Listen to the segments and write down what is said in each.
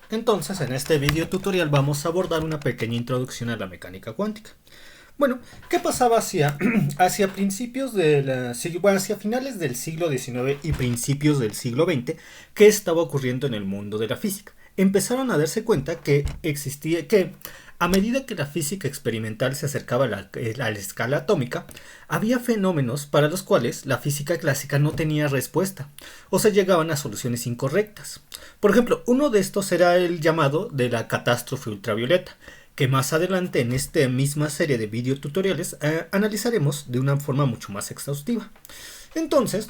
Entonces, en este video tutorial vamos a abordar una pequeña introducción a la mecánica cuántica. Bueno, ¿qué pasaba hacia principios hacia finales del siglo XIX y principios del siglo XX? ¿Qué estaba ocurriendo en el mundo de la física? Empezaron a darse cuenta que a medida que la física experimental se acercaba a la escala atómica, había fenómenos para los cuales la física clásica no tenía respuesta, o se llegaban a soluciones incorrectas. Por ejemplo, uno de estos era el llamado de la catástrofe ultravioleta, que más adelante en esta misma serie de videotutoriales analizaremos de una forma mucho más exhaustiva. Entonces,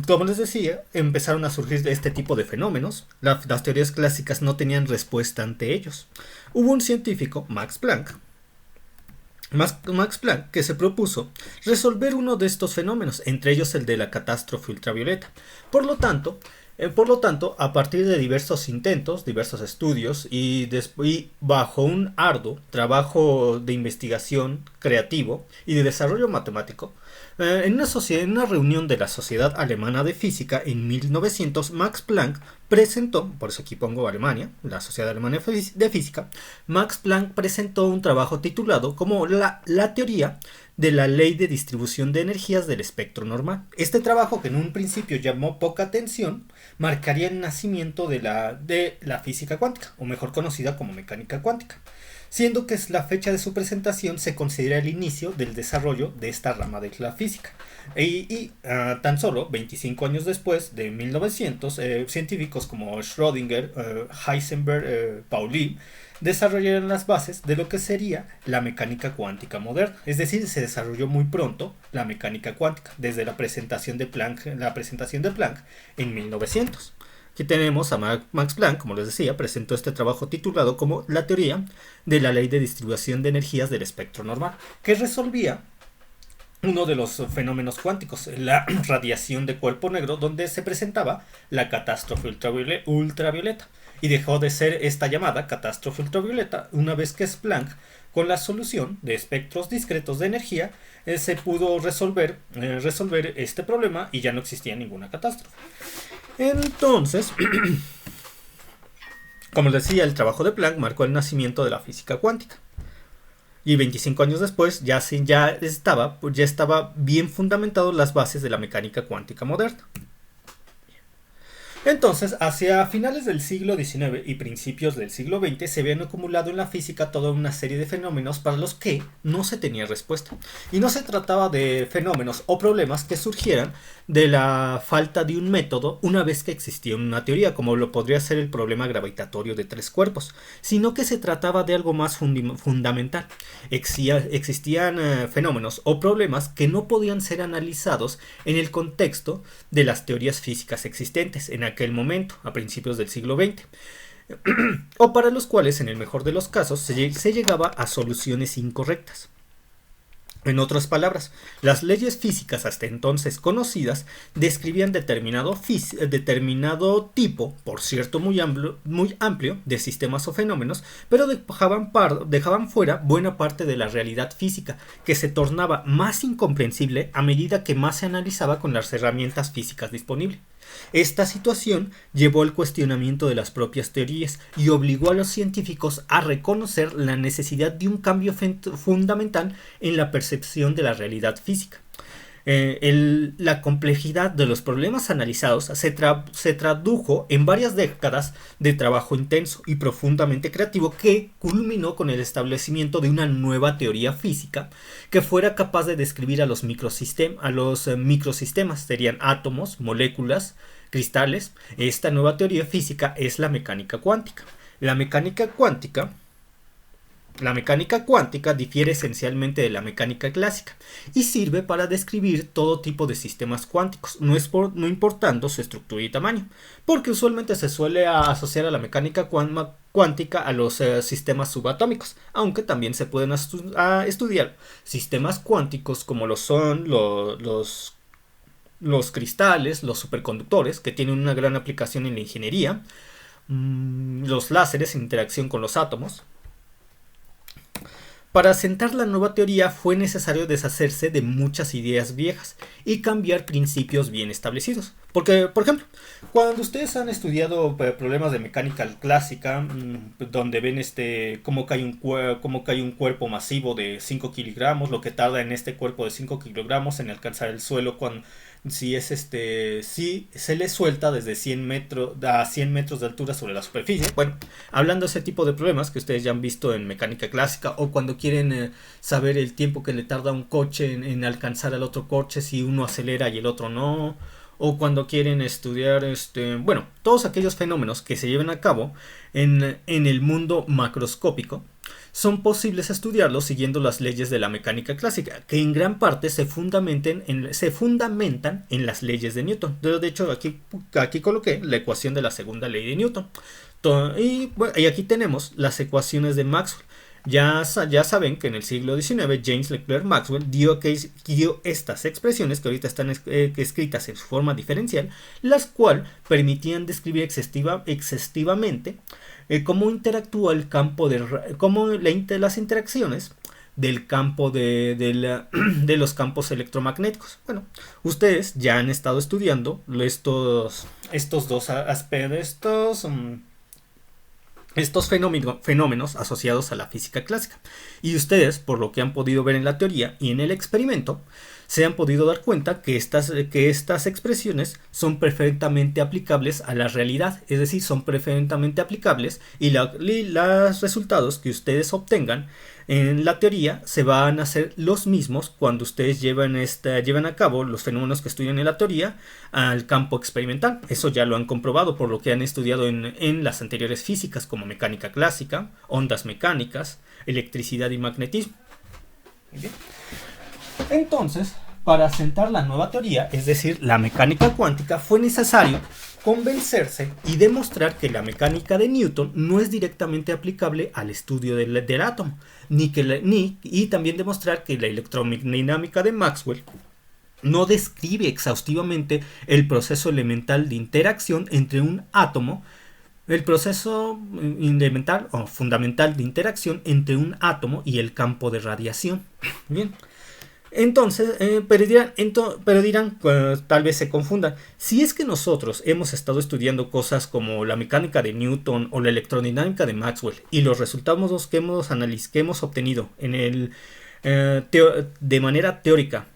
como les decía, empezaron a surgir este tipo de fenómenos. Las teorías clásicas no tenían respuesta ante ellos. Hubo un científico, Max Planck, que se propuso resolver uno de estos fenómenos, entre ellos el de la catástrofe ultravioleta. Por lo tanto, a partir de diversos intentos, diversos estudios y bajo un arduo trabajo de investigación creativo y de desarrollo matemático, en una reunión de la Sociedad Alemana de Física en 1900, Max Planck presentó, por eso aquí pongo Alemania, la Sociedad Alemana de Física, Max Planck presentó un trabajo titulado como la teoría de la ley de distribución de energías del espectro normal. Este trabajo, que en un principio llamó poca atención, marcaría el nacimiento de la física cuántica, o mejor conocida como mecánica cuántica, siendo que la fecha de su presentación se considera el inicio del desarrollo de esta rama de la física. Tan solo 25 años después, de 1900, científicos como Schrödinger, Heisenberg, Pauli, desarrollaron las bases de lo que sería la mecánica cuántica moderna. Es decir, se desarrolló muy pronto la mecánica cuántica, desde la presentación de Planck en 1900. Aquí tenemos a Max Planck, como les decía, presentó este trabajo titulado como la teoría de la ley de distribución de energías del espectro normal, que resolvía uno de los fenómenos cuánticos, la radiación de cuerpo negro, donde se presentaba la catástrofe ultravioleta. Y dejó de ser esta llamada catástrofe ultravioleta una vez que Planck, con la solución de espectros discretos de energía, se pudo resolver este problema y ya no existía ninguna catástrofe. Entonces, como les decía, el trabajo de Planck marcó el nacimiento de la física cuántica. Y 25 años después ya estaba bien fundamentado las bases de la mecánica cuántica moderna. Entonces, hacia finales del siglo XIX y principios del siglo XX se habían acumulado en la física toda una serie de fenómenos para los que no se tenía respuesta. Y no se trataba de fenómenos o problemas que surgieran de la falta de un método una vez que existía una teoría, como lo podría ser el problema gravitatorio de tres cuerpos, sino que se trataba de algo más fundamental. Existían fenómenos o problemas que no podían ser analizados en el contexto de las teorías físicas existentes en aquel momento, a principios del siglo XX, o para los cuales, en el mejor de los casos, se llegaba a soluciones incorrectas. En otras palabras, las leyes físicas hasta entonces conocidas describían determinado tipo, por cierto muy amplio, de sistemas o fenómenos, pero dejaban fuera buena parte de la realidad física, que se tornaba más incomprensible a medida que más se analizaba con las herramientas físicas disponibles. Esta situación llevó al cuestionamiento de las propias teorías y obligó a los científicos a reconocer la necesidad de un cambio fundamental en la percepción de la realidad física. La complejidad de los problemas analizados se tradujo en varias décadas de trabajo intenso y profundamente creativo que culminó con el establecimiento de una nueva teoría física que fuera capaz de describir a los microsistemas, serían átomos, moléculas, cristales. Esta nueva teoría física es la mecánica cuántica. La mecánica cuántica difiere esencialmente de la mecánica clásica y sirve para describir todo tipo de sistemas cuánticos, no importando su estructura y tamaño, porque usualmente se suele asociar a la mecánica cuántica a los sistemas subatómicos, aunque también se pueden estudiar sistemas cuánticos como lo son los cristales, los superconductores, que tienen una gran aplicación en la ingeniería, los láseres en interacción con los átomos. Para asentar la nueva teoría fue necesario deshacerse de muchas ideas viejas y cambiar principios bien establecidos. Porque, por ejemplo, cuando ustedes han estudiado problemas de mecánica clásica, donde ven cómo cae un cuerpo masivo de 5 kilogramos, lo que tarda en este cuerpo de 5 kilogramos en alcanzar el suelo si se le suelta desde 100 metros a 100 metros de altura sobre la superficie. Bueno, hablando de ese tipo de problemas que ustedes ya han visto en mecánica clásica, o cuando quieren saber el tiempo que le tarda a un coche en alcanzar al otro coche si uno acelera y el otro no, o cuando quieren estudiar bueno, todos aquellos fenómenos que se llevan a cabo en el mundo macroscópico, son posibles estudiarlos siguiendo las leyes de la mecánica clásica, que en gran parte se fundamentan en las leyes de Newton. De hecho, aquí coloqué la ecuación de la segunda ley de Newton. Y aquí tenemos las ecuaciones de Maxwell. Ya saben que en el siglo XIX James Clerk Maxwell dio estas expresiones que ahorita están escritas en su forma diferencial, las cuales permitían describir exhaustivamente cómo interactúa el campo las interacciones del campo de los campos electromagnéticos. Bueno, ustedes ya han estado estudiando estos dos aspectos, estos fenómenos asociados a la física clásica. Y ustedes, por lo que han podido ver en la teoría y en el experimento, se han podido dar cuenta que estas expresiones son perfectamente aplicables a la realidad, es decir, son perfectamente aplicables y los resultados que ustedes obtengan en la teoría se van a hacer los mismos cuando ustedes llevan a cabo los fenómenos que estudian en la teoría al campo experimental. Eso ya lo han comprobado por lo que han estudiado en las anteriores físicas como mecánica clásica, ondas mecánicas, electricidad y magnetismo. Muy bien. Entonces, para asentar la nueva teoría, es decir, la mecánica cuántica, fue necesario convencerse y demostrar que la mecánica de Newton no es directamente aplicable al estudio del átomo, y también demostrar que la electrodinámica de Maxwell no describe exhaustivamente el proceso elemental de interacción entre un átomo, el proceso elemental o fundamental de interacción entre un átomo y el campo de radiación. Bien. Entonces, pero dirán, tal vez se confundan. Si es que nosotros hemos estado estudiando cosas como la mecánica de Newton o la electrodinámica de Maxwell y los resultados que hemos obtenido de manera teórica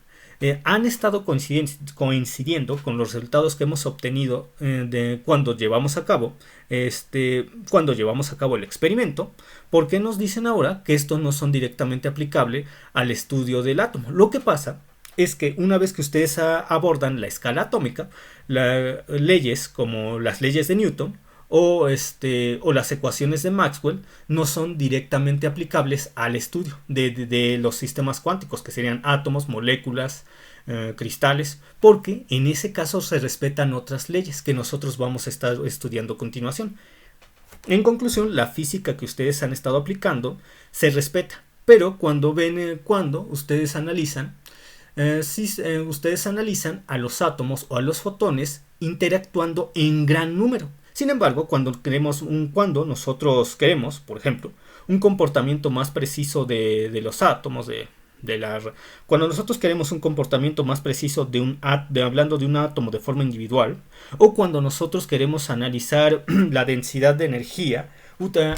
han estado coincidiendo con los resultados que hemos obtenido cuando llevamos a cabo el experimento, ¿por qué nos dicen ahora que estos no son directamente aplicables al estudio del átomo? Lo que pasa es que una vez que ustedes abordan la escala atómica, leyes como las leyes de Newton o las ecuaciones de Maxwell no son directamente aplicables al estudio de los sistemas cuánticos, que serían átomos, moléculas, cristales, porque en ese caso se respetan otras leyes que nosotros vamos a estar estudiando a continuación. En conclusión, la física que ustedes han estado aplicando se respeta, pero cuando ustedes analizan ustedes analizan a los átomos o a los fotones interactuando en gran número. Sin embargo, cuando nosotros queremos, por ejemplo, un comportamiento más preciso de los átomos, cuando nosotros queremos un comportamiento más preciso hablando de un átomo de forma individual, o cuando nosotros queremos analizar la densidad de energía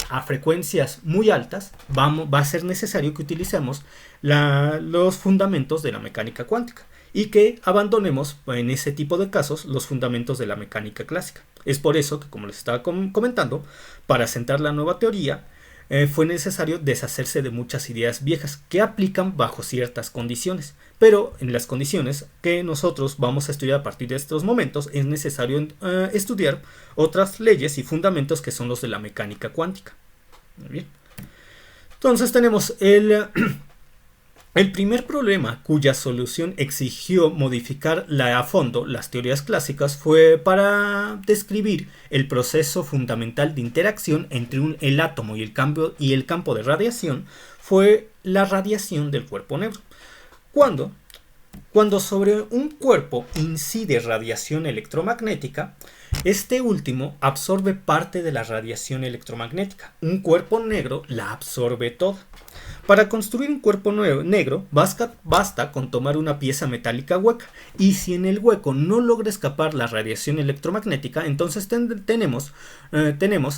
a frecuencias muy altas, va a ser necesario que utilicemos los fundamentos de la mecánica cuántica y que abandonemos en ese tipo de casos los fundamentos de la mecánica clásica. Es por eso que, como les estaba comentando, para asentar la nueva teoría fue necesario deshacerse de muchas ideas viejas que aplican bajo ciertas condiciones, pero en las condiciones que nosotros vamos a estudiar a partir de estos momentos es necesario estudiar otras leyes y fundamentos que son los de la mecánica cuántica. Muy bien. Entonces tenemos el primer problema cuya solución exigió modificar a fondo las teorías clásicas fue para describir el proceso fundamental de interacción entre el átomo y el campo de radiación, fue la radiación del cuerpo negro. Cuando sobre un cuerpo incide radiación electromagnética, Este último absorbe parte de la radiación electromagnética. Un cuerpo negro la absorbe toda. Para construir un cuerpo negro basta con tomar una pieza metálica hueca, y si en el hueco no logra escapar la radiación electromagnética, entonces tenemos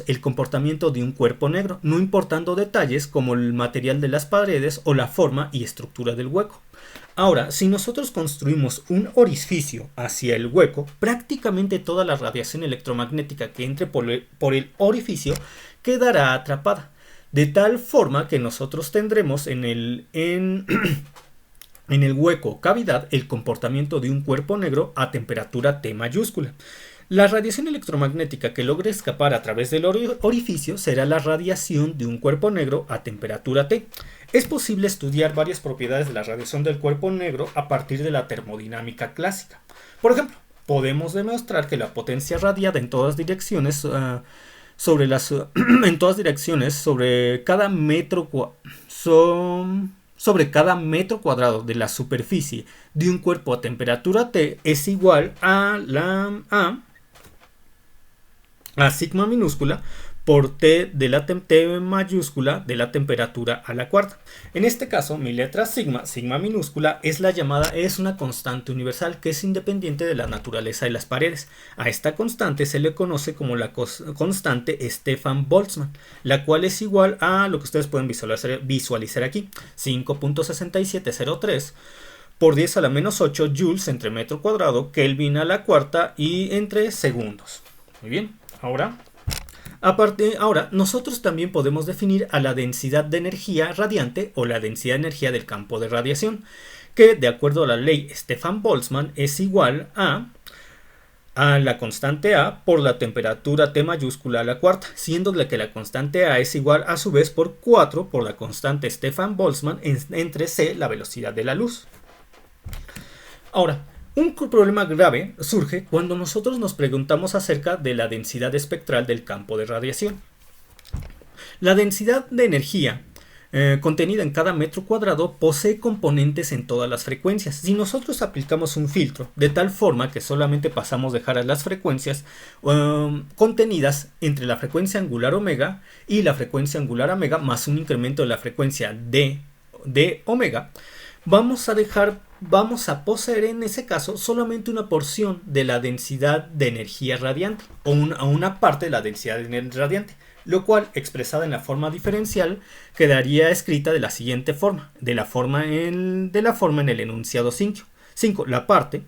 el comportamiento de un cuerpo negro, no importando detalles como el material de las paredes o la forma y estructura del hueco. Ahora, si nosotros construimos un orificio hacia el hueco, prácticamente toda la radiación electromagnética que entre por el orificio quedará atrapada. De tal forma que nosotros tendremos en el hueco cavidad el comportamiento de un cuerpo negro a temperatura T mayúscula. La radiación electromagnética que logre escapar a través del orificio será la radiación de un cuerpo negro a temperatura T. Es posible estudiar varias propiedades de la radiación del cuerpo negro a partir de la termodinámica clásica. Por ejemplo, podemos demostrar que la potencia radiada en todas direcciones sobre cada metro cuadrado de la superficie de un cuerpo a temperatura T es igual a sigma minúscula por T de la T mayúscula de la temperatura a la cuarta. En este caso, mi letra sigma minúscula, es una constante universal que es independiente de la naturaleza de las paredes. A esta constante se le conoce como la constante Stefan-Boltzmann, la cual es igual a lo que ustedes pueden visualizar aquí, 5.6703 por 10 a la menos 8 joules entre metro cuadrado, Kelvin a la cuarta y entre segundos. Muy bien, ahora nosotros también podemos definir a la densidad de energía radiante o la densidad de energía del campo de radiación, que de acuerdo a la ley Stefan-Boltzmann es igual a la constante A por la temperatura T mayúscula a la cuarta, siendo que la constante A es igual a su vez por 4 por la constante Stefan-Boltzmann entre C, la velocidad de la luz. Ahora, un problema grave surge cuando nosotros nos preguntamos acerca de la densidad espectral del campo de radiación. La densidad de energía contenida en cada metro cuadrado posee componentes en todas las frecuencias. Si nosotros aplicamos un filtro de tal forma que solamente pasamos dejar a las frecuencias contenidas entre la frecuencia angular omega y la frecuencia angular omega más un incremento de la frecuencia de omega, vamos a poseer en ese caso solamente una porción de la densidad de energía radiante o una parte de la densidad de energía radiante, lo cual expresada en la forma diferencial quedaría escrita de la siguiente forma, de la forma en el enunciado 5. La parte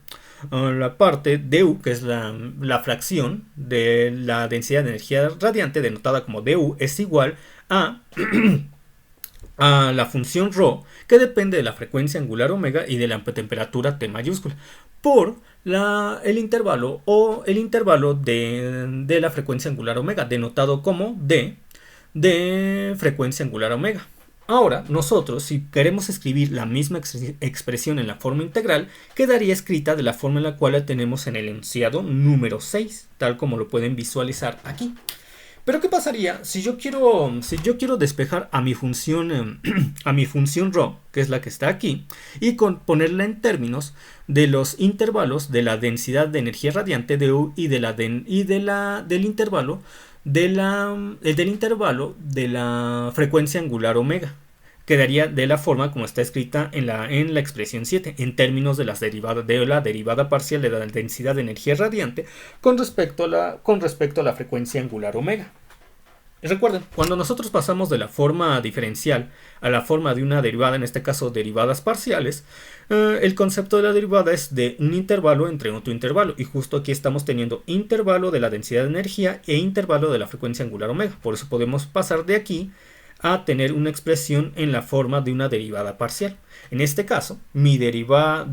du, que es la fracción de la densidad de energía radiante denotada como du, es igual a la función ρ, que depende de la frecuencia angular omega y de la temperatura T mayúscula, por el intervalo de la frecuencia angular omega, denotado como d de frecuencia angular omega. Ahora, nosotros, si queremos escribir la misma expresión en la forma integral, quedaría escrita de la forma en la cual la tenemos en el enunciado número 6, tal como lo pueden visualizar aquí. Pero ¿qué pasaría si yo quiero despejar a mi función ρ, que es la que está aquí, y ponerla en términos de los intervalos de la densidad de energía radiante de U y del intervalo de la frecuencia angular omega? Quedaría de la forma como está escrita en la expresión 7, en términos de la derivada parcial de la densidad de energía radiante con respecto a la frecuencia angular omega. Recuerden, cuando nosotros pasamos de la forma diferencial a la forma de una derivada, en este caso derivadas parciales, el concepto de la derivada es de un intervalo entre otro intervalo, y justo aquí estamos teniendo intervalo de la densidad de energía e intervalo de la frecuencia angular omega. Por eso podemos pasar de aquí a tener una expresión en la forma de una derivada parcial. En este caso, mi derivada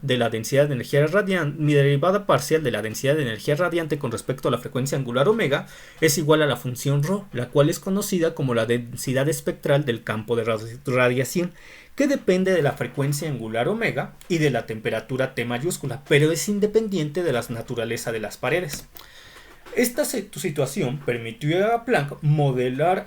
de la densidad de energía radiante, mi derivada parcial de la densidad de energía radiante con respecto a la frecuencia angular omega es igual a la función ρ, la cual es conocida como la densidad espectral del campo de radiación, que depende de la frecuencia angular omega y de la temperatura T mayúscula, pero es independiente de la naturaleza de las paredes. Esta situación permitió a Planck modelar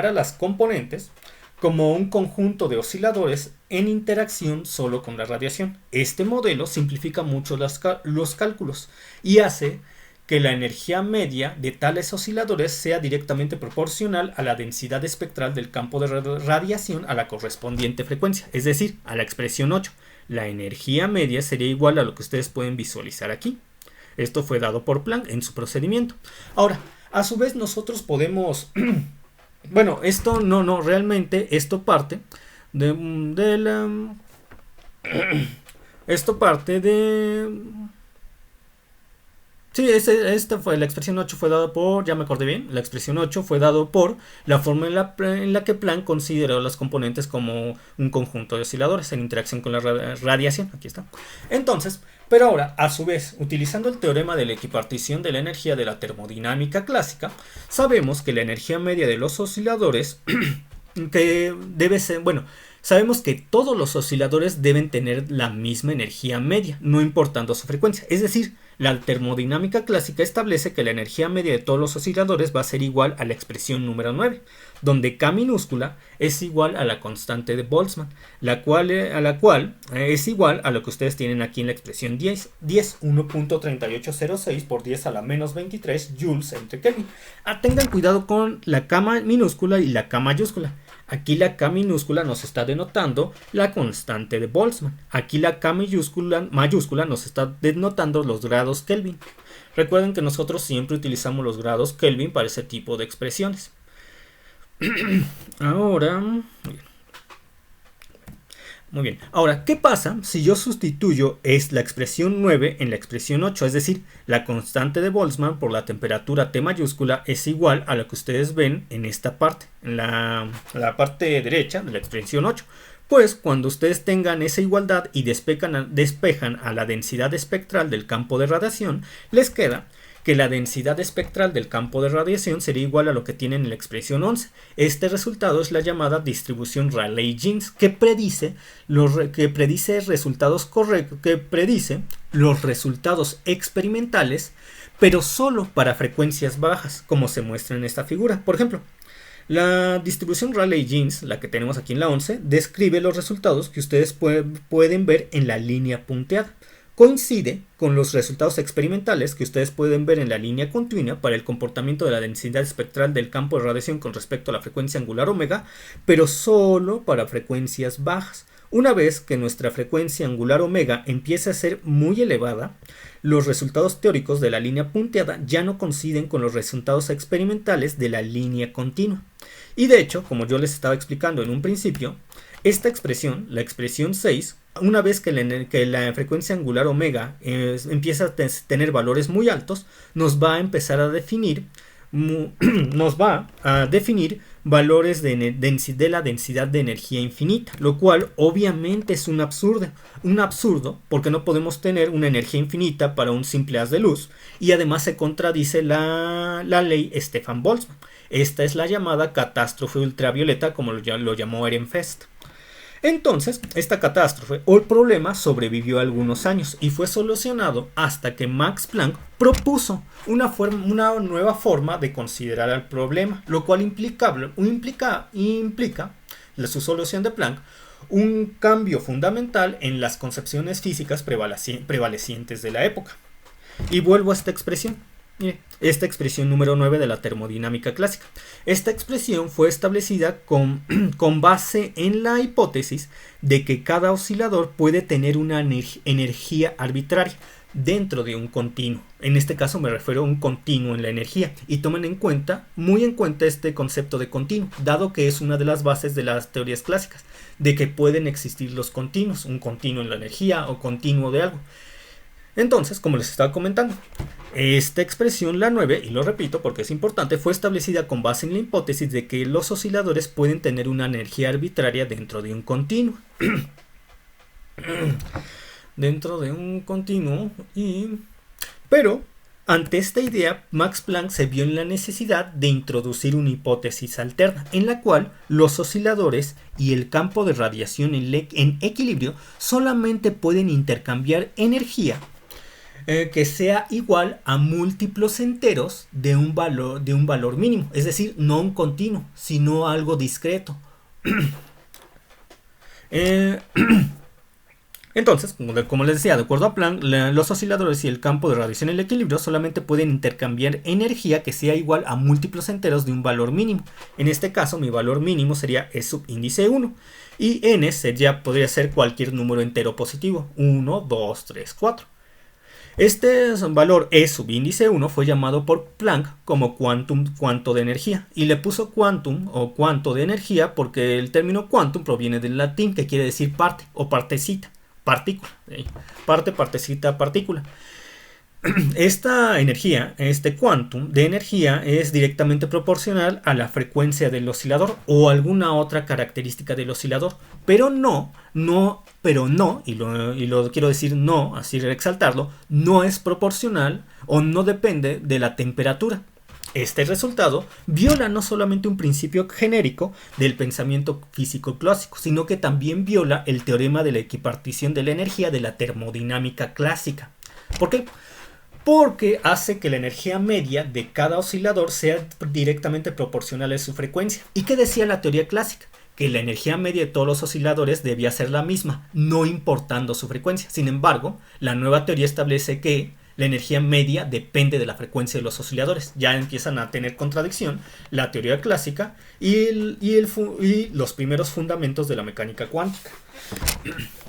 a las componentes como un conjunto de osciladores en interacción solo con la radiación. Este modelo simplifica mucho los cálculos y hace que la energía media de tales osciladores sea directamente proporcional a la densidad espectral del campo de radiación a la correspondiente frecuencia, es decir, a la expresión 8. La energía media sería igual a lo que ustedes pueden visualizar aquí. Esto fue dado por Planck en su procedimiento. Ahora, a su vez nosotros podemos... bueno, esto realmente esto parte de la... esto parte de... sí, esta fue la expresión 8 fue dado por, ya me acordé bien, la expresión 8 fue dado por la forma en la que Planck consideró los componentes como un conjunto de osciladores en interacción con la radiación. Aquí está. Entonces, pero ahora, a su vez, utilizando el teorema de la equipartición de la energía de la termodinámica clásica, sabemos que la energía media de los osciladores que debe ser, bueno, sabemos que todos los osciladores deben tener la misma energía media, no importando su frecuencia. Es decir, la termodinámica clásica establece que la energía media de todos los osciladores va a ser igual a la expresión número 9, donde K minúscula es igual a la constante de Boltzmann, a la cual es igual a lo que ustedes tienen aquí en la expresión 10, 1.3806 por 10 a la menos 23 joules entre Kelvin. Tengan cuidado con la K minúscula y la K mayúscula. Aquí la K minúscula nos está denotando la constante de Boltzmann. Aquí la K mayúscula nos está denotando los grados Kelvin. Recuerden que nosotros siempre utilizamos los grados Kelvin para ese tipo de expresiones. Ahora, muy bien. Ahora, ¿qué pasa si yo sustituyo la expresión 9 en la expresión 8? Es decir, la constante de Boltzmann por la temperatura T mayúscula es igual a lo que ustedes ven en esta parte, en la parte derecha de la expresión 8. Pues cuando ustedes tengan esa igualdad y despejan a la densidad espectral del campo de radiación, les queda que la densidad espectral del campo de radiación sería igual a lo que tienen en la expresión 11. Este resultado es la llamada distribución Rayleigh-Jeans, que predice los resultados experimentales, pero solo para frecuencias bajas, como se muestra en esta figura. Por ejemplo, la distribución Rayleigh-Jeans, la que tenemos aquí en la 11, describe los resultados que ustedes pueden ver en la línea punteada. Coincide con los resultados experimentales que ustedes pueden ver en la línea continua para el comportamiento de la densidad espectral del campo de radiación con respecto a la frecuencia angular omega, pero solo para frecuencias bajas. Una vez que nuestra frecuencia angular omega empiece a ser muy elevada, los resultados teóricos de la línea punteada ya no coinciden con los resultados experimentales de la línea continua. Y de hecho, como yo les estaba explicando en un principio, esta expresión, la expresión 6, una vez que la frecuencia angular omega empieza a tener valores muy altos, nos va a empezar a definir valores de la densidad de energía infinita, lo cual obviamente es un absurdo, porque no podemos tener una energía infinita para un simple haz de luz, y además se contradice la ley Stefan-Boltzmann. Esta es la llamada catástrofe ultravioleta, como lo llamó Ehrenfest. Entonces, esta catástrofe o el problema sobrevivió algunos años y fue solucionado hasta que Max Planck propuso una nueva forma de considerar el problema, lo cual implica su solución de Planck un cambio fundamental en las concepciones físicas prevalecientes de la época. Y vuelvo a esta expresión. Esta expresión número 9 de la termodinámica clásica. Esta expresión fue establecida con base en la hipótesis de que cada oscilador puede tener una energía arbitraria dentro de un continuo. En este caso me refiero a un continuo en la energía, y tomen muy en cuenta este concepto de continuo, dado que es una de las bases de las teorías clásicas, de que pueden existir los continuos, un continuo en la energía o continuo de algo. Entonces, como les estaba comentando, esta expresión, la 9, y lo repito porque es importante, fue establecida con base en la hipótesis de que los osciladores pueden tener una energía arbitraria dentro de un continuo. Pero, ante esta idea, Max Planck se vio en la necesidad de introducir una hipótesis alterna, en la cual los osciladores y el campo de radiación en equilibrio solamente pueden intercambiar energía que sea igual a múltiplos enteros de un valor mínimo, es decir, no un continuo, sino algo discreto. Entonces, como les decía, de acuerdo a Planck, los osciladores y el campo de radiación en el equilibrio solamente pueden intercambiar energía que sea igual a múltiplos enteros de un valor mínimo. En este caso, mi valor mínimo sería E subíndice 1. Y n podría ser cualquier número entero positivo. 1, 2, 3, 4. Este valor E subíndice 1 fue llamado por Planck como cuanto de energía, y le puso quantum o cuanto de energía porque el término quantum proviene del latín, que quiere decir parte o partecita, partícula, parte, partecita, partícula. Esta energía, este quantum de energía, es directamente proporcional a la frecuencia del oscilador o alguna otra característica del oscilador, pero no, y lo quiero decir no, así resaltarlo, no es proporcional o no depende de la temperatura. Este resultado viola no solamente un principio genérico del pensamiento físico clásico, sino que también viola el teorema de la equipartición de la energía de la termodinámica clásica. ¿Por qué? Porque hace que la energía media de cada oscilador sea directamente proporcional a su frecuencia. ¿Y qué decía la teoría clásica? Que la energía media de todos los osciladores debía ser la misma, no importando su frecuencia. Sin embargo, la nueva teoría establece que la energía media depende de la frecuencia de los osciladores. Ya empiezan a tener contradicción la teoría clásica y los primeros fundamentos de la mecánica cuántica.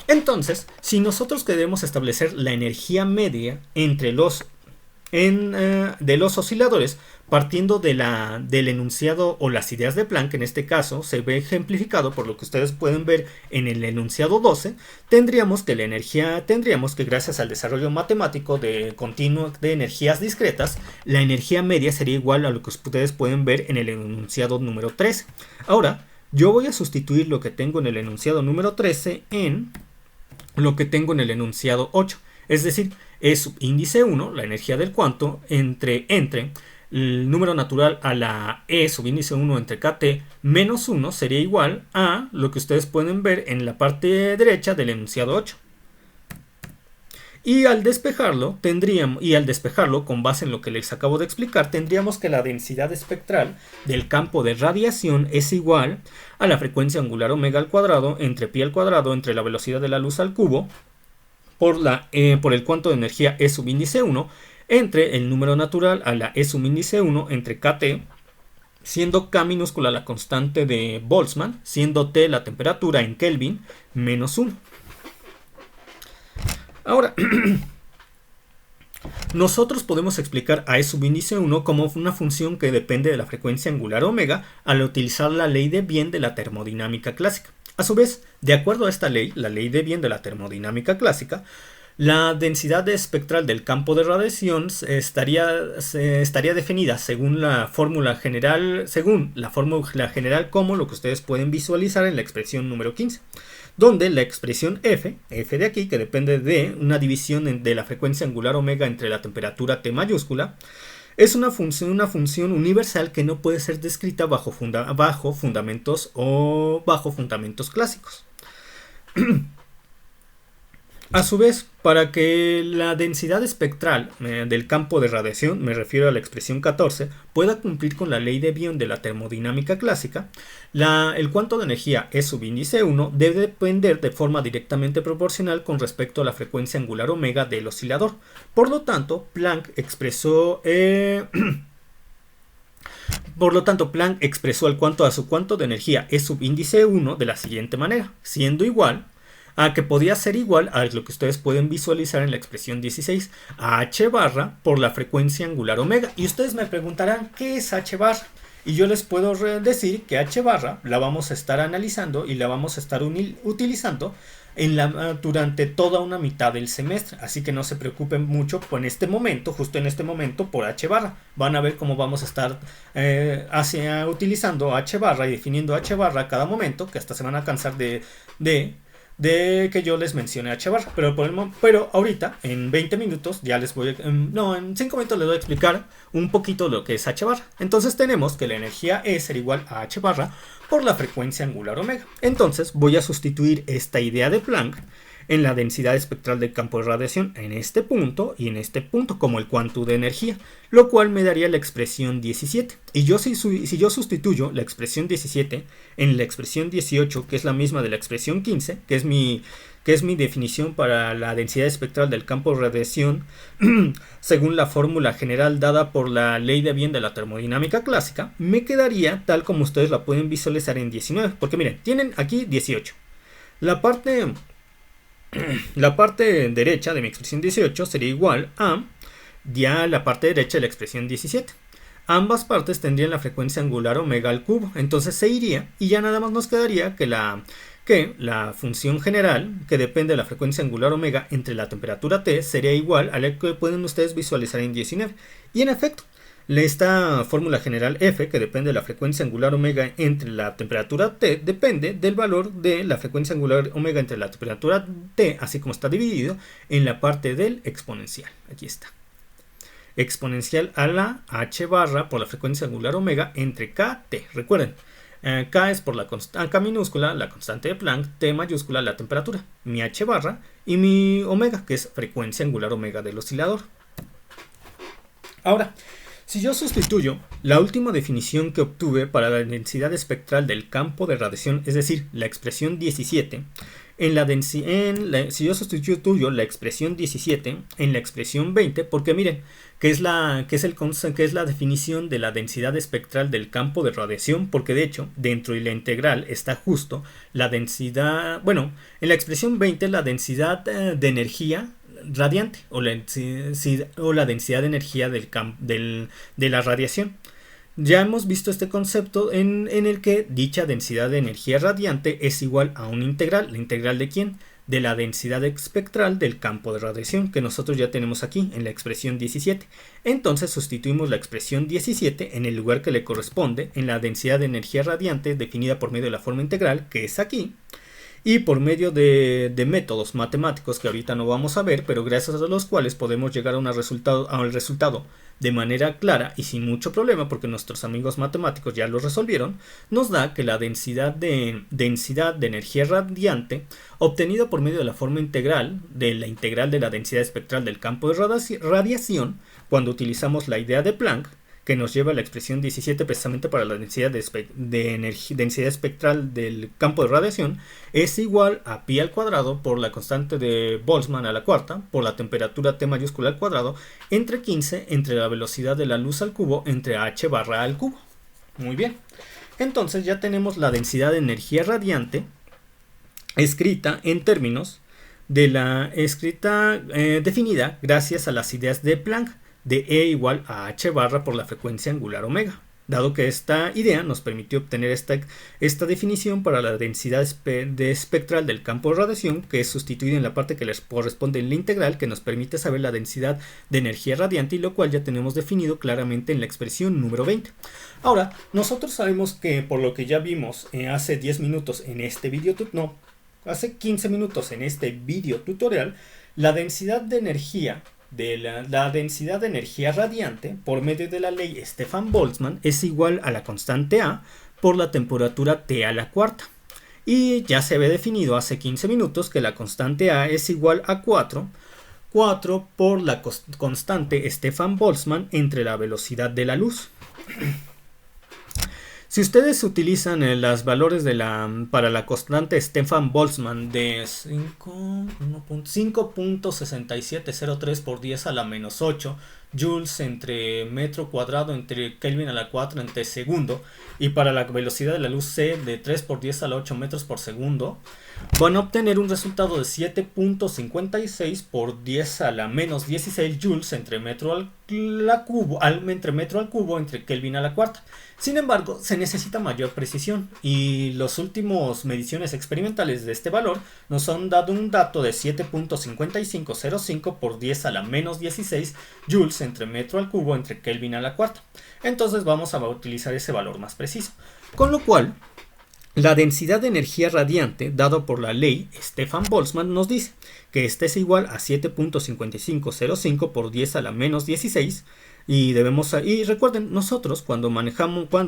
Entonces, si nosotros queremos establecer la energía media entre de los osciladores, partiendo del enunciado o las ideas de Planck, en este caso se ve ejemplificado por lo que ustedes pueden ver en el enunciado 12, tendríamos que gracias al desarrollo matemático de continuo de energías discretas, la energía media sería igual a lo que ustedes pueden ver en el enunciado número 13. Ahora, yo voy a sustituir lo que tengo en el enunciado número 13 en lo que tengo en el enunciado 8, es decir, E subíndice 1, la energía del cuanto, entre el número natural a la E subíndice 1 entre KT menos 1 sería igual a lo que ustedes pueden ver en la parte derecha del enunciado 8. Y al despejarlo, con base en lo que les acabo de explicar, tendríamos que la densidad espectral del campo de radiación es igual a la frecuencia angular omega al cuadrado entre pi al cuadrado entre la velocidad de la luz al cubo por el cuanto de energía E subíndice 1 entre el número natural a la E subíndice 1 entre KT, siendo K minúscula la constante de Boltzmann, siendo T la temperatura en Kelvin, menos 1. Ahora, nosotros podemos explicar a E subíndice 1 como una función que depende de la frecuencia angular omega al utilizar la ley de Wien de la termodinámica clásica. A su vez, de acuerdo a esta ley, la ley de Wien de la termodinámica clásica, la densidad espectral del campo de radiación estaría definida según la fórmula general como lo que ustedes pueden visualizar en la expresión número 15. Donde la expresión f de aquí, que depende de una división de la frecuencia angular omega entre la temperatura T mayúscula, es una función universal que no puede ser descrita bajo fundamentos clásicos. A su vez, para que la densidad espectral del campo de radiación, me refiero a la expresión 14, pueda cumplir con la ley de Wien de la termodinámica clásica, el cuanto de energía E subíndice 1 debe depender de forma directamente proporcional con respecto a la frecuencia angular omega del oscilador. Por lo tanto, Planck expresó a su cuanto de energía E subíndice 1 de la siguiente manera, siendo igual a que podía ser igual a lo que ustedes pueden visualizar en la expresión 16, a h barra por la frecuencia angular omega. Y ustedes me preguntarán, ¿qué es h barra? Y yo les puedo decir que h barra la vamos a estar analizando y la vamos a estar utilizando durante toda una mitad del semestre. Así que no se preocupen mucho justo en este momento, por h barra. Van a ver cómo vamos a estar utilizando h barra y definiendo h barra a cada momento, que hasta se van a cansar de que yo les mencione h barra, pero ahorita en 20 minutos ya les voy en 5 minutos les voy a explicar un poquito lo que es h barra. Entonces tenemos que la energía E será igual a h barra por la frecuencia angular omega. Entonces voy a sustituir esta idea de Planck en la densidad espectral del campo de radiación en este punto y en este punto como el cuántum de energía, lo cual me daría la expresión 17. Y yo si yo sustituyo la expresión 17 en la expresión 18, que es la misma de la expresión 15, que es mi definición para la densidad espectral del campo de radiación según la fórmula general dada por la ley de Wien de la termodinámica clásica, me quedaría tal como ustedes la pueden visualizar en 19, porque miren, tienen aquí 18. La parte derecha de mi expresión 18 sería igual a ya la parte derecha de la expresión 17. Ambas partes tendrían la frecuencia angular omega al cubo, entonces se iría y ya nada más nos quedaría que la función general, que depende de la frecuencia angular omega entre la temperatura T, sería igual a la que pueden ustedes visualizar en 19. Y en efecto, esta fórmula general F, que depende de la frecuencia angular omega entre la temperatura T, depende del valor de la frecuencia angular omega entre la temperatura T, así como está dividido en la parte del exponencial. Aquí está. Exponencial a la h barra por la frecuencia angular omega entre KT. Recuerden, K es por K minúscula, la constante de Planck, T mayúscula, la temperatura, mi h barra y mi omega, que es frecuencia angular omega del oscilador. Ahora, si yo sustituyo la última definición que obtuve para la densidad espectral del campo de radiación, es decir, la expresión 17, si yo sustituyo la expresión 17 en la expresión 20, porque miren, que es la definición de la densidad espectral del campo de radiación, porque de hecho, dentro de la integral está justo la densidad, bueno, en la expresión 20 la densidad de energía radiante o la densidad de energía de la radiación. Ya hemos visto este concepto en el que dicha densidad de energía radiante es igual a una integral. ¿La integral de quién? De la densidad espectral del campo de radiación, que nosotros ya tenemos aquí en la expresión 17. Entonces sustituimos la expresión 17 en el lugar que le corresponde en la densidad de energía radiante definida por medio de la forma integral, que es aquí. Y por medio de métodos matemáticos que ahorita no vamos a ver, pero gracias a los cuales podemos llegar a al resultado de manera clara y sin mucho problema, porque nuestros amigos matemáticos ya lo resolvieron, nos da que la densidad de energía radiante obtenida por medio de la forma integral de la densidad espectral del campo de radiación, cuando utilizamos la idea de Planck, que nos lleva a la expresión 17 precisamente para la densidad densidad espectral del campo de radiación, es igual a pi al cuadrado por la constante de Boltzmann a la cuarta, por la temperatura T mayúscula al cuadrado, entre 15 entre la velocidad de la luz al cubo entre h barra al cubo. Muy bien. Entonces ya tenemos la densidad de energía radiante escrita en términos de definida gracias a las ideas de Planck, de E igual a h barra por la frecuencia angular omega. Dado que esta idea nos permitió obtener esta definición para la densidad espectral del campo de radiación, que es sustituida en la parte que les corresponde en la integral, que nos permite saber la densidad de energía radiante, y lo cual ya tenemos definido claramente en la expresión número 20. Ahora, nosotros sabemos que por lo que ya vimos hace 10 minutos en este video, hace 15 minutos en este video tutorial, la densidad de energía la densidad de energía radiante por medio de la ley Stefan-Boltzmann es igual a la constante A por la temperatura T a la cuarta. Y ya se había definido hace 15 minutos que la constante A es igual a 4 por la constante Stefan-Boltzmann entre la velocidad de la luz. Si ustedes utilizan los valores para la constante Stefan-Boltzmann de 5.6703 por 10 a la menos 8 joules entre metro cuadrado entre Kelvin a la 4 entre segundo, y para la velocidad de la luz C de 3 por 10 a la 8 metros por segundo, van a obtener un resultado de 7.56 por 10 a la menos 16 joules entre metro al cubo entre Kelvin a la cuarta. Sin embargo, se necesita mayor precisión, y las últimas mediciones experimentales de este valor nos han dado un dato de 7.5505 por 10 a la menos 16 joules entre metro al cubo entre Kelvin a la cuarta. Entonces vamos a utilizar ese valor más preciso, con lo cual La densidad de energía radiante, dado por la ley Stefan-Boltzmann, nos dice que esta es igual a 7.5505 por 10 a la menos 16. Y recuerden, nosotros cuando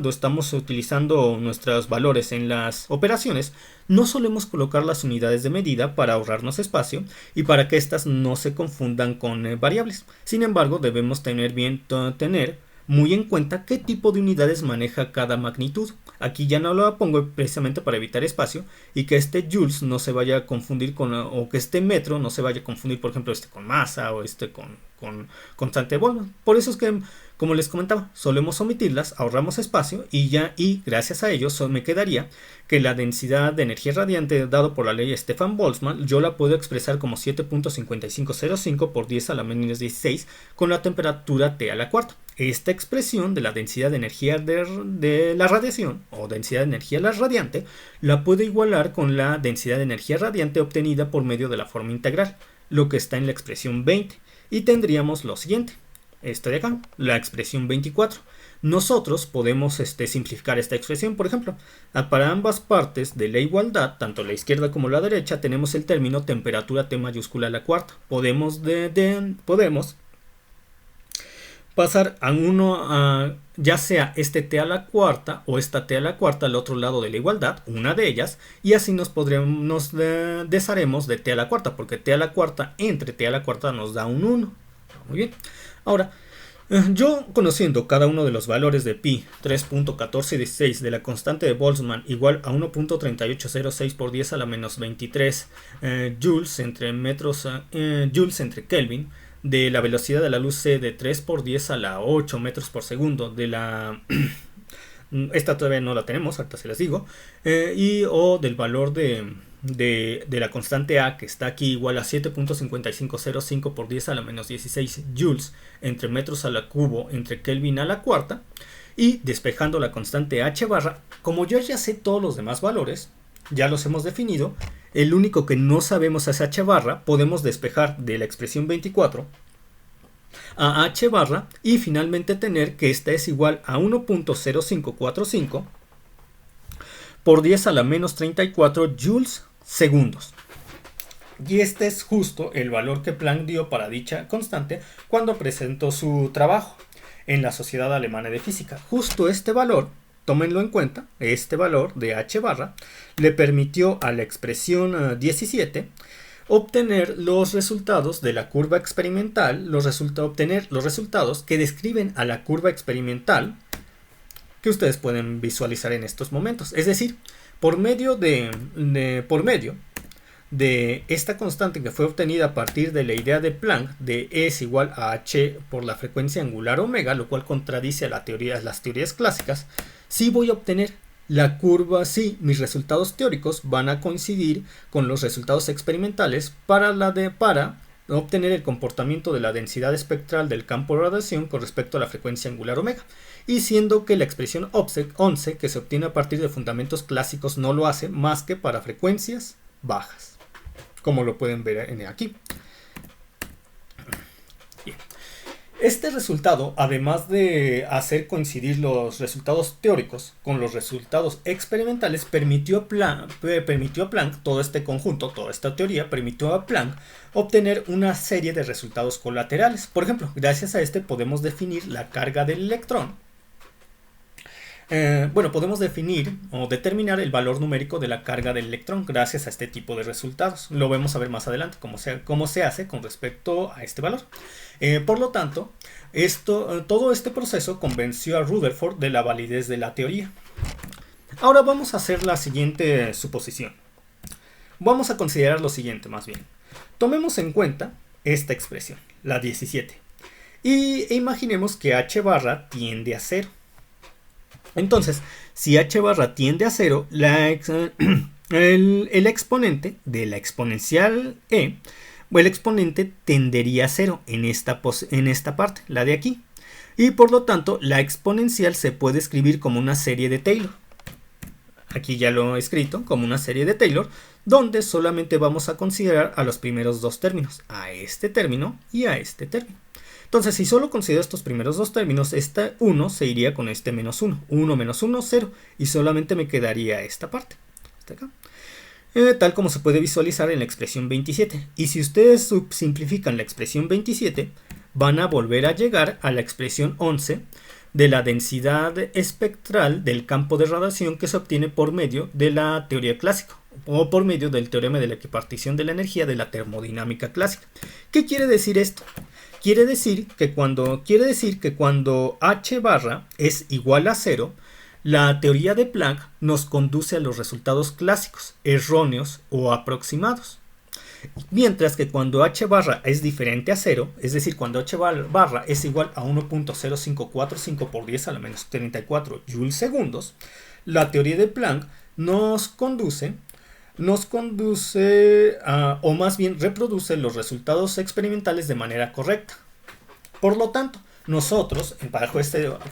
estamos utilizando nuestros valores en las operaciones, no solemos colocar las unidades de medida para ahorrarnos espacio y para que éstas no se confundan con variables. Sin embargo, debemos tener muy en cuenta qué tipo de unidades maneja cada magnitud. Aquí ya no lo pongo precisamente para evitar espacio y que este joules no se vaya a confundir o que este metro no se vaya a confundir, por ejemplo, con masa o con constante de Boltzmann. Por eso es que, como les comentaba, solemos omitirlas, ahorramos espacio y gracias a ello me quedaría que la densidad de energía radiante dado por la ley Stefan-Boltzmann yo la puedo expresar como 7.5505 por 10 a la menos 16 con la temperatura T a la cuarta. Esta expresión de la densidad de energía de la radiación o densidad de energía radiante la puedo igualar con la densidad de energía radiante obtenida por medio de la forma integral, lo que está en la expresión 20. Y tendríamos lo siguiente, esta de acá, la expresión 24. Nosotros podemos simplificar esta expresión, por ejemplo, para ambas partes de la igualdad, tanto la izquierda como la derecha, tenemos el término temperatura T mayúscula a la cuarta. Podemos pasar ya sea este T a la cuarta o esta T a la cuarta al otro lado de la igualdad, una de ellas, y así nos desharemos de T a la cuarta, porque T a la cuarta entre T a la cuarta nos da un 1. Muy bien. Ahora, yo conociendo cada uno de los valores de pi 3.1416 de la constante de Boltzmann igual a 1.3806 por 10 a la menos 23 joules entre Kelvin, de la velocidad de la luz c de 3 por 10 a la 8 metros por segundo, esta todavía no la tenemos, ahorita se las digo, o del valor de la constante A, que está aquí, igual a 7.5505 por 10 a la menos 16 joules entre metros a la cubo entre Kelvin a la cuarta, y despejando la constante H barra, como yo ya sé todos los demás valores, ya los hemos definido, el único que no sabemos es H barra, podemos despejar de la expresión 24 a H barra y finalmente tener que esta es igual a 1.0545 por 10 a la menos 34 joules segundos. Y este es justo el valor que Planck dio para dicha constante cuando presentó su trabajo en la Sociedad Alemana de Física. Justo este valor, tómenlo en cuenta, este valor de H barra le permitió a la expresión 17 obtener los resultados de la curva experimental, obtener los resultados que describen a la curva experimental que ustedes pueden visualizar en estos momentos. Es decir, por medio de esta constante que fue obtenida a partir de la idea de Planck de E es igual a h por la frecuencia angular omega, lo cual contradice a las teorías clásicas, sí voy a obtener la curva, sí, mis resultados teóricos van a coincidir con los resultados experimentales para obtener el comportamiento de la densidad espectral del campo de radiación con respecto a la frecuencia angular omega. Y siendo que la expresión 11 que se obtiene a partir de fundamentos clásicos no lo hace más que para frecuencias bajas, como lo pueden ver aquí. Bien. Este resultado, además de hacer coincidir los resultados teóricos con los resultados experimentales, permitió a Planck, todo este conjunto, toda esta teoría, permitió a Planck obtener una serie de resultados colaterales. Por ejemplo, gracias a este podemos definir la carga del electrón. Podemos definir o determinar el valor numérico de la carga del electrón gracias a este tipo de resultados. Lo vamos a ver más adelante cómo se hace con respecto a este valor. Por lo tanto, todo este proceso convenció a Rutherford de la validez de la teoría. Ahora vamos a hacer la siguiente suposición. Vamos a considerar lo siguiente más bien. Tomemos en cuenta esta expresión, la 17, e imaginemos que h barra tiende a 0. Entonces, si h barra tiende a 0, el exponente de la exponencial e, el exponente tendería a 0 en esta parte, la de aquí. Y por lo tanto, la exponencial se puede escribir como una serie de Taylor. Aquí ya lo he escrito como una serie de Taylor, donde solamente vamos a considerar a los primeros dos términos, a este término y a este término. Entonces, si solo considero estos primeros dos términos, este 1 se iría con este menos 1. 1 menos 1, 0. Y solamente me quedaría esta parte. Hasta acá. Tal como se puede visualizar en la expresión 27. Y si ustedes subsimplifican la expresión 27, van a volver a llegar a la expresión 11 de la densidad espectral del campo de radiación que se obtiene por medio de la teoría clásica o por medio del teorema de la equipartición de la energía de la termodinámica clásica. ¿Qué quiere decir esto? Quiere decir que cuando H barra es igual a 0, la teoría de Planck nos conduce a los resultados clásicos, erróneos o aproximados. Mientras que cuando H barra es diferente a 0, es decir, cuando H barra es igual a 1.0545 por 10 a la menos 34 joules segundos, la teoría de Planck nos conduce a, o más bien reproduce los resultados experimentales de manera correcta. Por lo tanto, nosotros,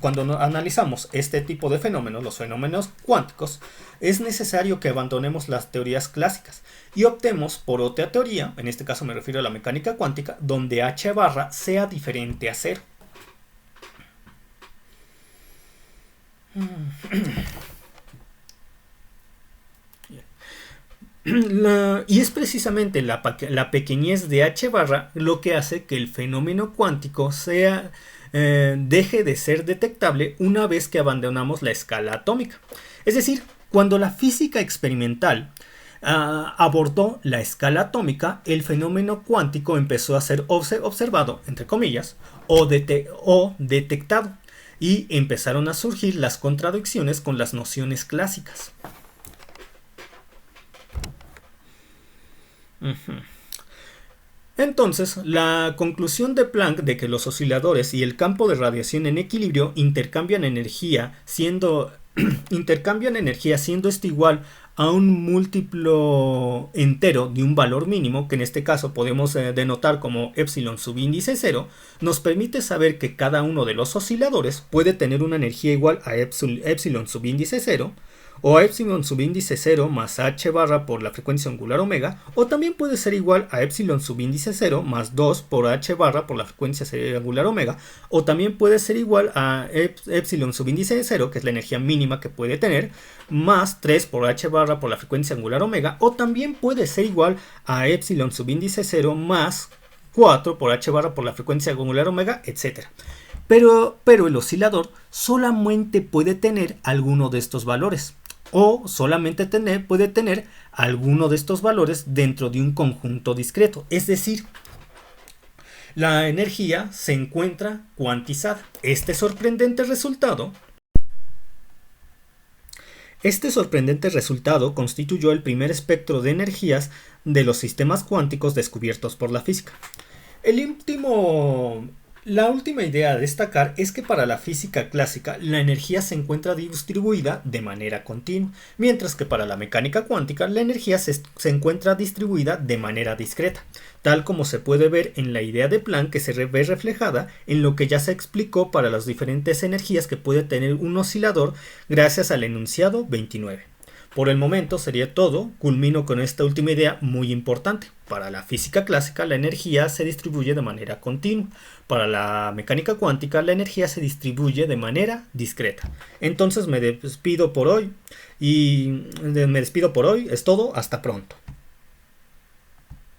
cuando analizamos este tipo de fenómenos, los fenómenos cuánticos, es necesario que abandonemos las teorías clásicas y optemos por otra teoría, en este caso me refiero a la mecánica cuántica, donde H barra sea diferente a 0. Y es precisamente la pequeñez de H barra lo que hace que el fenómeno cuántico deje de ser detectable una vez que abandonamos la escala atómica. Es decir, cuando la física experimental abordó la escala atómica, el fenómeno cuántico empezó a ser observado, entre comillas, o detectado, y empezaron a surgir las contradicciones con las nociones clásicas. Entonces, la conclusión de Planck de que los osciladores y el campo de radiación en equilibrio intercambian energía siendo esto igual a un múltiplo entero de un valor mínimo, que en este caso podemos denotar como epsilon subíndice 0, nos permite saber que cada uno de los osciladores puede tener una energía igual a epsilon subíndice 0, o a epsilon subíndice 0 más h barra por la frecuencia angular omega, o también puede ser igual a epsilon subíndice 0 más 2 por h barra por la frecuencia angular omega, o también puede ser igual a epsilon subíndice 0, que es la energía mínima que puede tener, más 3 por h barra por la frecuencia angular omega, o también puede ser igual a epsilon subíndice 0 más 4 por h barra por la frecuencia angular omega, etc. Pero el oscilador solamente puede tener alguno de estos valores, o solamente puede tener alguno de estos valores dentro de un conjunto discreto. Es decir, la energía se encuentra cuantizada. Este sorprendente resultado constituyó el primer espectro de energías de los sistemas cuánticos descubiertos por la física. La última idea a destacar es que para la física clásica la energía se encuentra distribuida de manera continua, mientras que para la mecánica cuántica la energía se encuentra distribuida de manera discreta, tal como se puede ver en la idea de Planck, que se ve reflejada en lo que ya se explicó para las diferentes energías que puede tener un oscilador gracias al enunciado 29. Por el momento sería todo. Culmino con esta última idea muy importante. Para la física clásica la energía se distribuye de manera continua. Para la mecánica cuántica la energía se distribuye de manera discreta. Entonces me despido por hoy. Es todo. Hasta pronto.